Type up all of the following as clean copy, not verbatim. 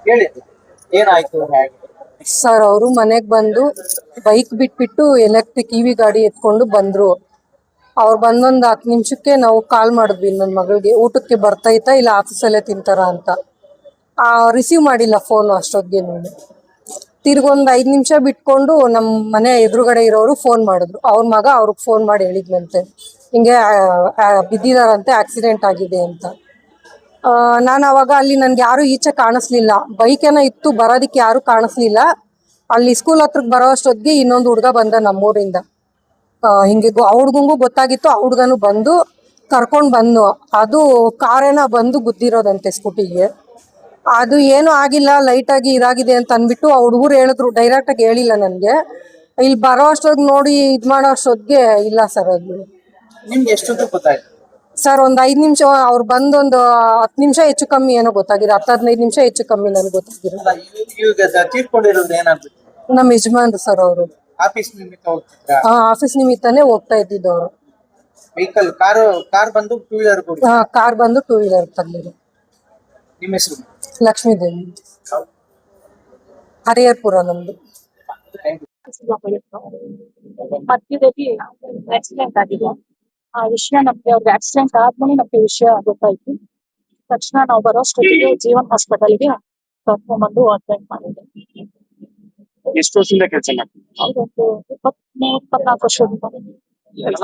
ಹೇಳಿ ಏನಾಯ್ತು ಹೇಗೆ? ಸರ್ ಅವರು ಮನೆಗೆ ಬಂದು ಬೈಕ್ ಬಿಟ್ಬಿಟ್ಟು ಎಲೆಕ್ಟ್ರಿಕ್ ಇವಿ ಗಾಡಿ ಎತ್ಕೊಂಡು ಬಂದ್ರು. ಅವ್ರು ಬಂದೊಂದು 10 ನಿಮಿಷಕ್ಕೆ ನಾವು ಕಾಲ್ ಮಾಡಿದ್ವಿ ನನ್ನ ಮಗಳಿಗೆ, ಊಟಕ್ಕೆ ಬರ್ತೈತಾ ಇಲ್ಲ ಆಫೀಸಲ್ಲೇ ತಿಂತಾರ ಅಂತ. ರಿಸೀವ್ ಮಾಡಿಲ್ಲ ಫೋನು ಅಷ್ಟೊತ್ತಿಗೆ. ತಿರ್ಗೊಂದು 5 ನಿಮಿಷ ಬಿಟ್ಕೊಂಡು ನಮ್ಮ ಮನೆ ಎದುರುಗಡೆ ಇರೋರು ಫೋನ್ ಮಾಡಿದ್ರು. ಅವ್ರ ಮಗ ಅವ್ರಿಗೆ ಫೋನ್ ಮಾಡಿ ಹೇಳಿದ್ನಂತೆ, ಹಿಂಗೆ ಬಿದ್ದಿದಾರಂತೆ, ಆಕ್ಸಿಡೆಂಟ್ ಆಗಿದೆ ಅಂತ. ನಾನು ಅವಾಗ ಅಲ್ಲಿ ನನ್ಗೆ ಯಾರು ಈಚೆ ಕಾಣಿಸ್ಲಿಲ್ಲ, ಬೈಕ್ ಏನೋ ಇತ್ತು, ಬರೋದಕ್ಕೆ ಯಾರು ಕಾಣಿಸ್ಲಿಲ್ಲ. ಅಲ್ಲಿ ಸ್ಕೂಲ್ ಹತ್ರಕ್ಕೆ ಬರೋ ಅಷ್ಟೊತ್ತಿಗೆ ಇನ್ನೊಂದು ಹುಡುಗ ಬಂದ ನಮ್ಮೂರಿಂದ. ಹಿಂಗೆ ಆ ಹುಡ್ಗಂಗೂ ಗೊತ್ತಾಗಿತ್ತು, ಆ ಹುಡ್ಗನು ಬಂದು ಕರ್ಕೊಂಡು ಬಂದು, ಅದು ಕಾರೇನ ಬಂದು ಗುದ್ದಿರೋದಂತೆ ಸ್ಕೂಟಿಗೆ. ಅದು ಏನೂ ಆಗಿಲ್ಲ, ಲೈಟಾಗಿ ಇದಾಗಿದೆ ಅಂತ ಅಂದ್ಬಿಟ್ಟು ಆ ಹುಡುಗರು ಹೇಳಿದ್ರು, ಡೈರೆಕ್ಟಾಗಿ ಹೇಳಿಲ್ಲ ನನಗೆ. ಇಲ್ಲಿ ಬರೋ ಅಷ್ಟೊತ್ತಿಗೆ ನೋಡಿ ಇದು ಮಾಡೋ ಅಷ್ಟೊತ್ತಿಗೆ ಇಲ್ಲ ಸರ್. ಅದು ನಿಮ್ಗೆ ಎಷ್ಟೊತ್ತು ಗೊತ್ತಾಯ್ತು ಸರ್? ಒಂದು 5 ನಿಮಿಷ, ಅವ್ರು ಬಂದೊಂದು 10 ನಿಮಿಷ ಹೆಚ್ಚು ಕಮ್ಮಿ ಏನೋ ಗೊತ್ತಾಗಿದೆ, 10-15 ನಿಮಿಷ ಹೆಚ್ಚು ಕಮ್ಮಿ ನನಗೆ ಗೊತ್ತಾಗಿರೋ. ಈಗ ತೀರ್ಕೊಂಡಿರೋದು ಏನಾಗ್ಬೇಕು? ನಮ್ಮ ಯಜಮಾನ್ರು ಸರ್ ಅವರು. ಆಫೀಸ್ ನಿಮಿತ್ತ ಹೋಗ್ತಿದ್ರಾ? ಆಫೀಸ್ ನಿಮಿತ್ತನೇ ಹೋಗ್ತಾ ಇದ್ದಿದ್ದವರು. ವೆಹಿಕಲ್ ಕಾರ್ ಬಂದು ಟೂ ವೀಲರ್ ಕೊಡಿ. ಕಾರ್ ಬಂದು 2 ವೀಲರ್ ತಗಲಿದೆ. ನಿಮ್ಮ ಹೆಸರು? ಲಕ್ಷ್ಮೀದೇವಿ, ಹರಿಹರ್ಪುರ ನಮ್ದು. ಮಧ್ಯದಲ್ಲಿ ಆಕ್ಸಿಡೆಂಟ್ ಆಗಿದೆ. ಆ ವಿಷಯ ನಮ್ಗೆ, ಅವ್ರಿಗೆ ಆಕ್ಸಿಡೆಂಟ್ ಆದ್ಮೇಲೆ ನಮ್ಗೆ ವಿಷಯ ಗೊತ್ತಾಯ್ತು. ತಕ್ಷಣ ನಾವು ಬರೋಷ್ಟೊತ್ತಿಗೆ ಜೀವನ್ ಹಾಸ್ಪಿಟಲ್ಗೆ ಕರ್ಕೊಂಡ್ಬಂದು ಅಡ್ಮಿಟ್ ಮಾಡಿದ್ದೆ. ಎಷ್ಟು ವರ್ಷದಿಂದ ಕೆಲಸ ಮಾಡ್ತಾರೆ? ಅವ್ರೊಂದು 23-24 ವರ್ಷದಿಂದ.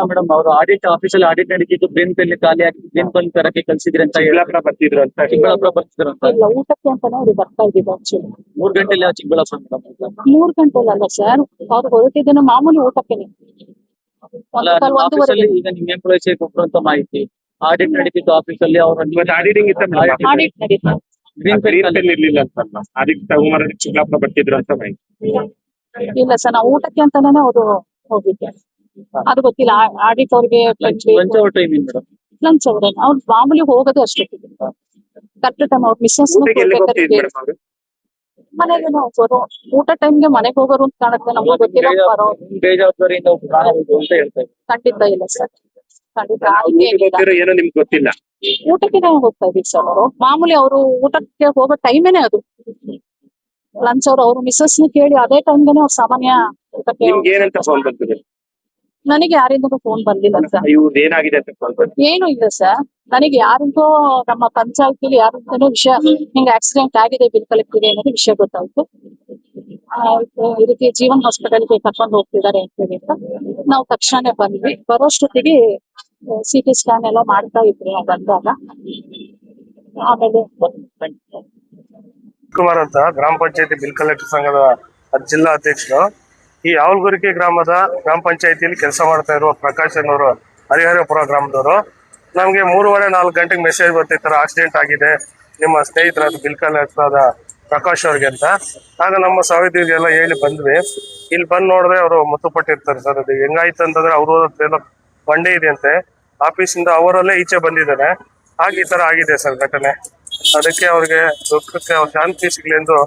ಮೇಡಮ್, ಅವರು ಆಡಿಟ್ ಆಫೀಸಲ್ಲಿ ಆಡಿಟ್ ನಡೀತಿದ್ದು, ಬ್ರೇನ್ ಪೆನ್ ಖಾಲಿ ಆಗಿ ಬ್ರೇನ್ ಪೆನ್ ತರಕ್ಕೆ ಕಳ್ಸಿದ್ರಿ ಅಂತ ಚಿಕ್ಕಬಳ್ಳಾಪುರ ಬರ್ತಿದ್ರು ಅಂತ. ಚಿಕ್ಕಬಳ್ಳಾಪುರ ಬರ್ತಿದ್ರು ಅಂತ ಇಲ್ಲ, ಊಟಕ್ಕೆ ಅಂತಾನೆ ಅವ್ರಿಗೆ ಬರ್ತಾ ಇದ್ದಿದ್ದು. ಆಕ್ಚುಲಿ 3 ಗಂಟೆಲಿ ಚಿಕ್ಕಬಳ್ಳಾಪುರ 3 ಗಂಟೆಲ್ಲ ಅಲ್ಲ ಸರ್, ಅವ್ರು ಹೊರಟಿದ್ದೇನೆ ಮಾಮೂಲಿ ಊಟಕ್ಕೆನೆ. ಈಗ ನಿಮ್ ಎಂಪ್ಲಾಯೀಸ್ ಕೊಟ್ಟರು ಅಂತ ಮಾಹಿತಿ. ಆಡಿಟ್ ನಡೀತಿತ್ತು ಆಫೀಸಲ್ಲಿ, ಅವ್ರ ಆಡಿಟಿಂಗ್ ಆಡಿಟ್ ನಡೀತಾ ಬ್ರೇನ್ ಪೆನ್ ಇರ್ಲಿಲ್ಲ ಅಂತ, ಅದಕ್ಕೆ ತಗೊಂಬರ ಚಿಕ್ಕಬಳ್ಳಾಪುರ ಬರ್ತಿದ್ರು ಅಂತ ಮಾಹಿತಿ. ಇಲ್ಲ ಸರ್, ನಾವು ಊಟಕ್ಕೆ ಅಂತಾನೆ ಅವರು ಹೋಗಿದ್ದೆ. ಅದು ಗೊತ್ತಿಲ್ಲ ಆಡಿಟ್ ಅವ್ರಿಗೆ. ಲಂಚ್ ಅವ್ರೆ, ಅವ್ರು ಮಾಮೂಲಿ ಹೋಗೋದು ಅಷ್ಟೇ. ಕರೆಕ್ಟ್ ಟೈಮ್ ಅವ್ರ ಮಿಸ್ಸಸ್ ಮನೆಗೆ ಹೋಗೋರು, ಊಟ ಟೈಮ್ಗೆ ಮನೆಗೆ ಹೋಗೋರು ಅಂತ ಕಾಣುತ್ತೆ. ನಮ್ಗೆ ಗೊತ್ತಿಲ್ಲ ಖಂಡಿತ ಇಲ್ಲ ಸರ್, ಖಂಡಿತ ಏನೋ ನಿಮ್ಗೆ ಗೊತ್ತಿಲ್ಲ. ಊಟಕ್ಕೆ ಹೋಗ್ತಾ ಇದೀವಿ ಸರ್. ಅವರು ಮಾಮೂಲಿ ಅವರು ಊಟಕ್ಕೆ ಹೋಗೋ ಟೈಮೇನೆ ಅದು ಲಂಚ್. ಅವ್ರು ಮಿಸ್ಸಸ್ ಕೇಳಿ ಅದೇ ಟೈಮ್ಗೆನೆ ಅವ್ರು ಸಾಮಾನ್ಯ ಊಟಕ್ಕೆ. ನನಗೆ ಯಾರಿಂದನೂ ಫೋನ್ ಬಂದಿಲ್ಲ ಸರ್. ಏನು ಇಲ್ಲ ಸರ್, ನನಗೆ ಯಾರಿಂದೋ ನಮ್ಮ ಪಂಚಾಯತಿಲಿ ಯಾರಿಂದನೂ ವಿಷಯ ಹಿಂಗೆ ಆಕ್ಸಿಡೆಂಟ್ ಆಗಿದೆ, ಬಿಲ್ ಕಲೆಕ್ಟ್ ಇದೆ ಅನ್ನೋದು ವಿಷಯ ಗೊತ್ತಾಯ್ತು. ಇದಕ್ಕೆ ಜೀವನ್ ಹಾಸ್ಪಿಟಲ್ಗೆ ಕರ್ಕೊಂಡು ಹೋಗ್ತಿದ್ದಾರೆ ಅಂತ ಹೇಳಿ ನಾವು ತಕ್ಷಣ ಬಂದ್ವಿ. ಬರೋಷ್ಟೊತ್ತಿಗೆ CT ಸ್ಕ್ಯಾನ್ ಎಲ್ಲ ಮಾಡ್ತಾ ಇದ್ವಿ ನಾವು ಬಂದಾಗ. ಆಮೇಲೆ ಕುಮಾರ್ ಅಂತ ಗ್ರಾಮ ಪಂಚಾಯತಿ ಬಿಲ್ ಕಲೆಕ್ಟರ್ ಸಂಘದ ಜಿಲ್ಲಾ ಅಧ್ಯಕ್ಷರು. ಈ ಯಾವಲ್ಗುರಿಕೆ ಗ್ರಾಮದ ಗ್ರಾಮ ಪಂಚಾಯತಿಯಲ್ಲಿ ಕೆಲಸ ಮಾಡ್ತಾ ಇರುವ ಪ್ರಕಾಶ್ ಅನ್ನೋರು, ಹರಿಹರಪುರ ಗ್ರಾಮದವರು. ನಮಗೆ 3:30-4 ಗಂಟೆಗೆ ಮೆಸೇಜ್ ಬರ್ತಿರ್ತಾರೆ, ಆಕ್ಸಿಡೆಂಟ್ ಆಗಿದೆ ನಿಮ್ಮ ಸ್ನೇಹಿತರಾದ ಬಿಲ್ ಕಲೆಕ್ಟರ್ ಆದ ಪ್ರಕಾಶ್ ಅವ್ರಿಗೆ ಅಂತ. ಆಗ ನಮ್ಮ ಸಹೋದ್ಯೋಗಿಗೆಲ್ಲ ಹೇಳಿ ಬಂದ್ವಿ. ಇಲ್ಲಿ ಬಂದು ನೋಡಿದ್ರೆ ಅವರು ಮೃತಪಟ್ಟಿರ್ತಾರೆ ಸರ್. ಅದು ಹೆಂಗಾಯ್ತು ಅಂತಂದ್ರೆ ಅವ್ರ ಏನೋ ಬಂಡೆ ಇದೆ ಅಂತೆ, ಆಫೀಸಿಂದ ಅವರಲ್ಲೇ ಈಚೆ ಬಂದಿದ್ದಾನೆ. ಹಾಗೆ ಈ ತರ ಆಗಿದೆ ಸರ್ ಘಟನೆ. ಅದಕ್ಕೆ ಅವ್ರಿಗೆ ದುಃಖಕ್ಕೆ ಶಾಂತಿ ಸಿಗ್ಲಿ ಎಂದು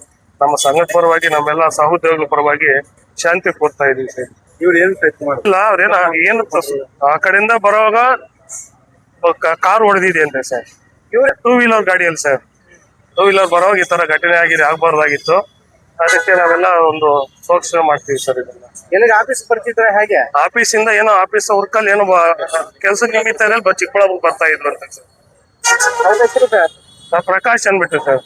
ನಮ್ಮ ಸಂಘದ ಪರವಾಗಿ, ನಮ್ಮೆಲ್ಲ ಸಹೋದ್ಯೋಗಿಗಳ ಪರವಾಗಿ ಶಾಂತಿ ಕೋರ್ತಾ ಇದೀವಿ ಸರ್. ಇವ್ರು ಏನ್ ಪ್ರಯತ್ನ ಮಾಡಿ? ಇಲ್ಲ, ಅವ್ರೇನ ಏನು ಆ ಕಡೆಯಿಂದ ಬರುವಾಗ ಕಾರ್ ಹೊಡೆದಿದೆ ಅಂತೆ ಸರ್. ಇವ್ರೆ 2 ವೀಲರ್ ಗಾಡಿಯಲ್ಲಿ ಸರ್, 2 ವೀಲರ್ ಬರೋವಾಗ ಈ ತರ ಘಟನೆ ಆಗ್ಬಾರ್ದಾಗಿತ್ತು. ಅದಕ್ಕೆ ನಾವೆಲ್ಲ ಒಂದು ಸೋಕ್ಷ ಮಾಡ್ತೀವಿ ಸರ್. ಇದನ್ನ ಎಲ್ಲಿಗೆ ಆಫೀಸ್ ಬರ್ತಿದ್ರೆ ಹೇಗೆ? ಆಫೀಸಿಂದ ಏನೋ ಆಫೀಸ್ ವರ್ಕಲ್ಲಿ ಏನೋ ಕೆಲಸ ನಿಮಿತ್ತ ಚಿಕ್ಕಬಳ್ಳಾಪುರ ಬರ್ತಾ ಇದ್ರು ಅಂತ ಸರ್. ಪ್ರಕಾಶ್ ಅನ್ಬಿಟ್ಟು ಸರ್,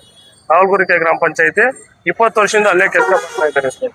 ಯಾವಲ್ಗುರಿಕೆ ಗ್ರಾಮ ಪಂಚಾಯತಿ 20 ವರ್ಷದಿಂದ ಅಲ್ಲೇ ಕೆಲಸ ಮಾಡ್ತಾ ಇದ್ದಾರೆ ಸರ್.